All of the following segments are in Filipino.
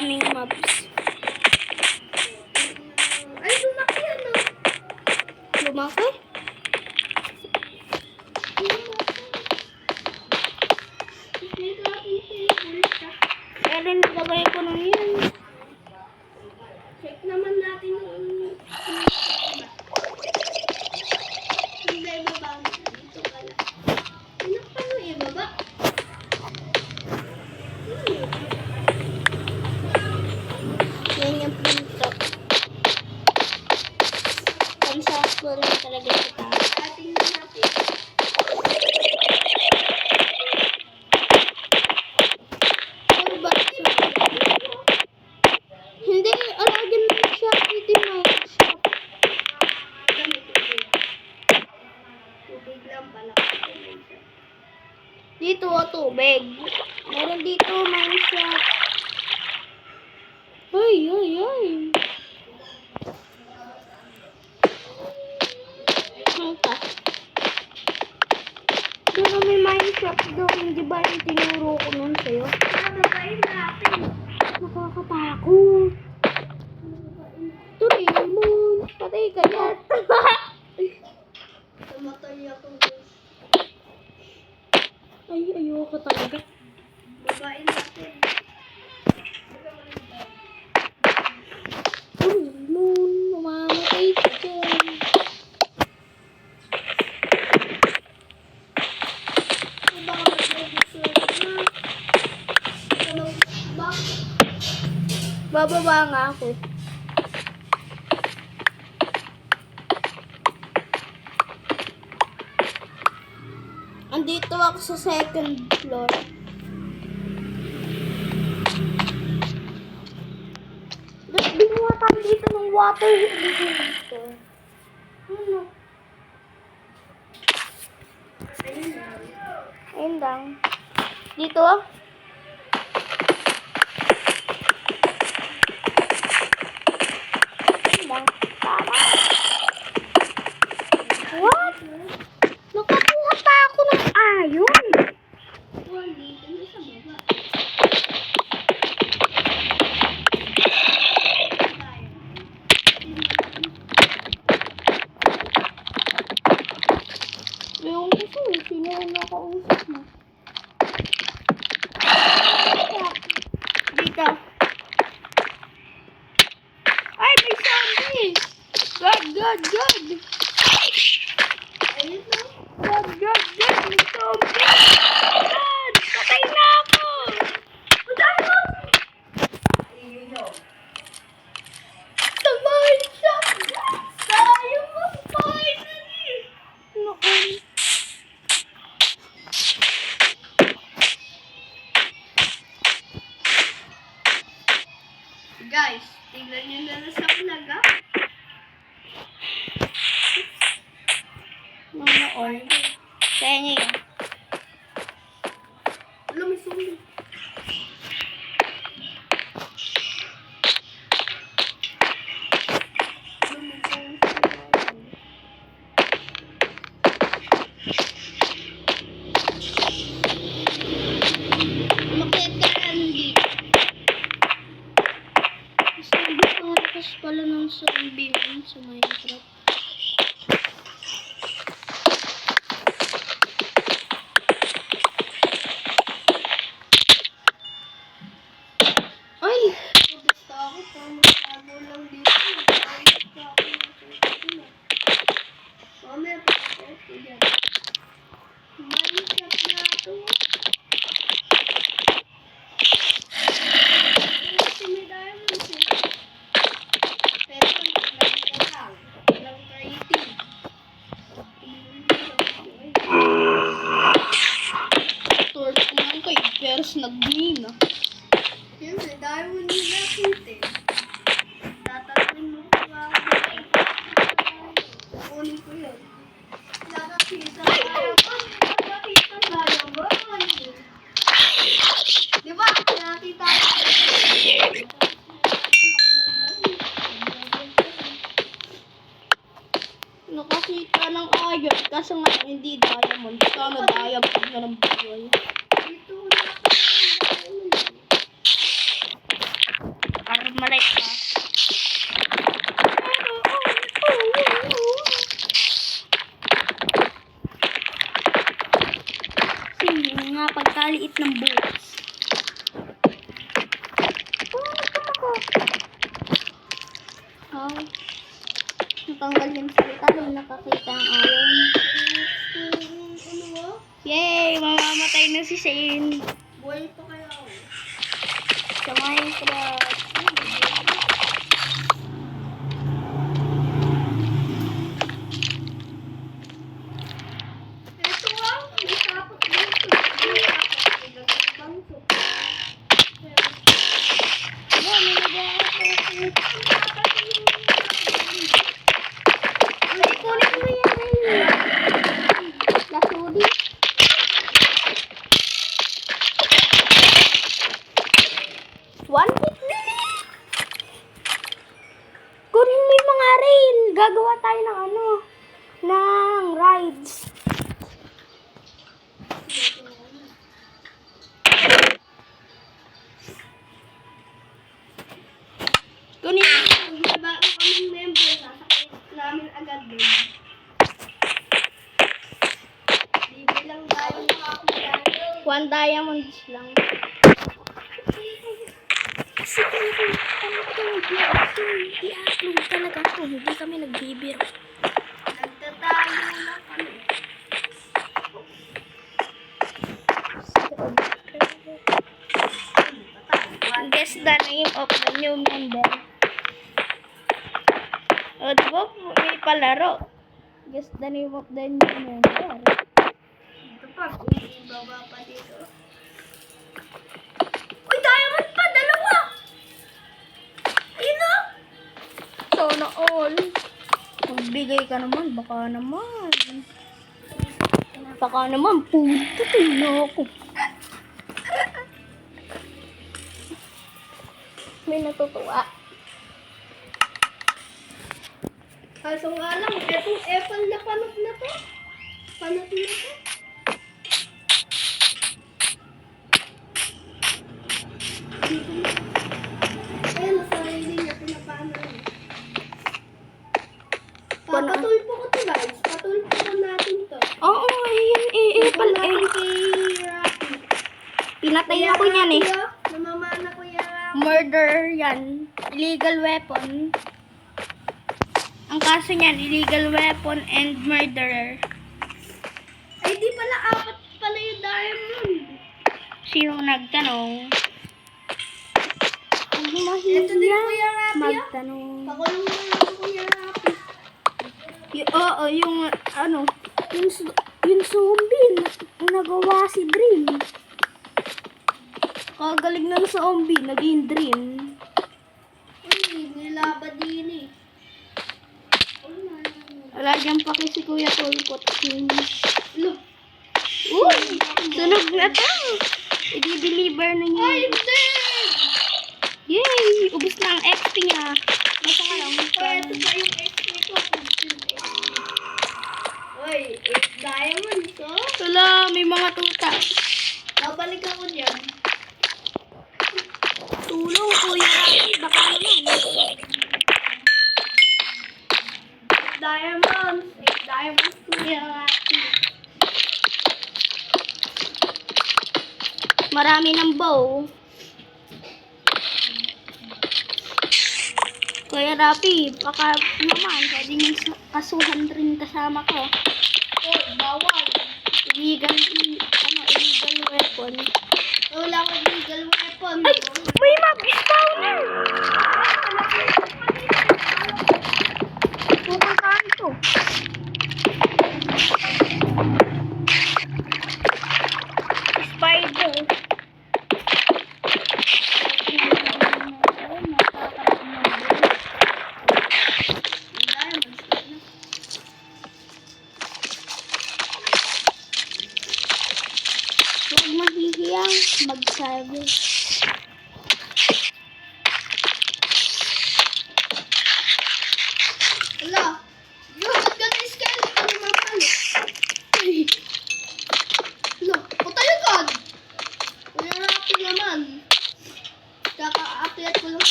Aming maps. Ay, lumaki ano? Lumaki? Pero nilagay ko na yun. Check naman natin yung hindi baba. Dito pala. Ano pa yung ibaba? Yan yung pinto. Pansakto rin talaga kita. Ating natin. Ano ba? Hindi, alagyan mo siya. Hindi mo siya. Tubig lang pala. Dito, tubig. Meron dito, mine shop. Ay, ay, ay. Hangka. Doon may mine shop doon. Di ba yung tinuro ko nun sa'yo? Babain natin. Nakakatakot. Tuloy mo. Patay ka yan. Tumatay ako. Ay, ayoko talaga. Babain natin. Tuloy mo. Mamamatay ka dyan. Bababa nga ako. Andito ako sa second floor. Binuha tayo dito ng water dito. Ano? Ayun lang. Dito? Ayun lang. Tama. What? Nakakuha pa ako ng ayon. Dito na sa baba. Yung gusto eh. Sino yung nakausap mo? Dito. Ay, may zombie! God, God, God! Ayun na. God, God, God! May zombie! God! Patay na ako! Samahin siya! Tayo mo. Poison eh. Noon. Guys, tingnan nyo na lang sa vlog ah. Noon. Kaya niya yun. Alam mo, zombie. Umakyat ka na dito. Sabi ko, lakas pala ng zombie nun sa Minecraft. Ay! Basta ako, pamatago lang dito. Basta ako nakikita. Mamaya pa ako dyan. Malikap na ito. Kasi may diamonds eh. Pero lang ka lang. Lang ka itim. Torch ko lang kay Pers nag-green ah. Siyempre, diamond yung nakita eh. Tatatawin mo pa ba ako? Kukunin ko yun. Nakakita tayo pa. Nakakita tayo ba? Di ba? Nakakita tayo. Nakakita ng iron kasi nga hindi diamond. Sana diamond na ng buhay. Dito na ako ng diamond. Malay ka. Sino nga pagkaliit ng buhos? Oh, natanggal yung salita nung nakakita ang ayon. Yay! Mamamatay na si Shane. Buhay pa kaya ako. Sa Minecraft. Ito nga, may tapos dito. May tapos, may gagawang bangso. Ano, nilagay ako. Ay, kunin mo yan eh. Lasudi. One hit delete. Kunin mo yung mga rail. Gagawa tayo ng ano, ng rides. Kunin mo. May bago kaming member, sasakay namin agad din. Libre lang tayo makakita. 1 diamonds lang. Kasi i-upload talaga to. Hindi kami nagbibiro. Nagtatago na kami. Guess the name of the new member. O, diba? May palaro. Guess the name of the new member. Ito pa, kung ibaba pa dito. Uy, diamond pa! Dalawa! Ayun o! Sana all. Magbigay ka naman. Baka naman. Baka naman. Puto tayo ako. May natutuwa. Kaso nga lang, etong apple na panot na to. Panot na to. Dito na. Ayun, sarili niya, pinapaanan. Papatulpo ko to guys. Patulpo ko natin to. Oo, ayun eh. Ipal natin kay Rocky. Pinatay ako niyan eh. Namamana ko yung Rocky. Murder yan. Illegal weapon. Ang kaso niyan, illegal weapon and murderer. Ay, di pala apat pala yung diamond. Sino nagtanong? Ang Ito din mahihiya Kuya Rocky. magtanong. Pakulong mo lang Kuya Rocky. Oo, yung ano, yung zombie nagawa si Dream. Kagaling ng zombie, naging Dream. Uy, nilaba din eh. Wala dyan pa si Kuya Tulpot. Look. Uy! Sunog na to! I-deliver na niya. Ay, hindi! Yay! Ubus na ang XP niya. Basta ka lang. Ay, ito pa yung XP ko. Uy, 8 diamonds, oh. Wala, may mga tuta. Babalik ako dyan. Tulong, Kuya Rocky. Baka naman. Diamonds. 8 diamonds, Kuya Rocky. Marami ng bow. Kuya Rapi, baka naman, pwede niyong kasuhan rin kasama ko. Oh, bawal. Illegal weapon. Wala akong legal weapon. Ay! May mag-spawner! Pupuntahan ko. Spider. Huwag mahihiyang magsabi.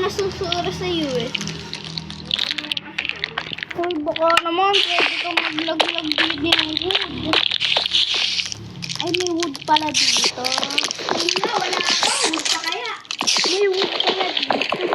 nasusura sa iyo eh. Uy, baka naman, pwede kang maglaglag din ng wood. Ay, may wood pala dito. Wala, wala ako. Huwag pa kaya. May wood pala dito.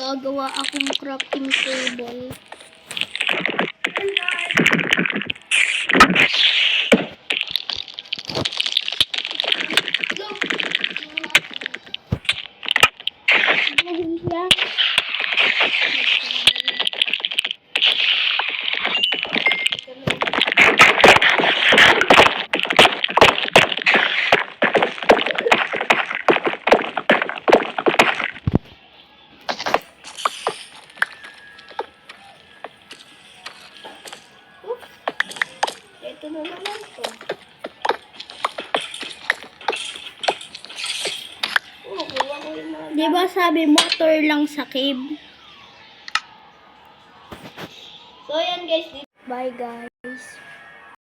Gagawa akong crafting table. Nahiya. Ito na naman to. Kuha ko yung mga... Di ba sabi motor lang sa cave? So, yan guys. Bye guys.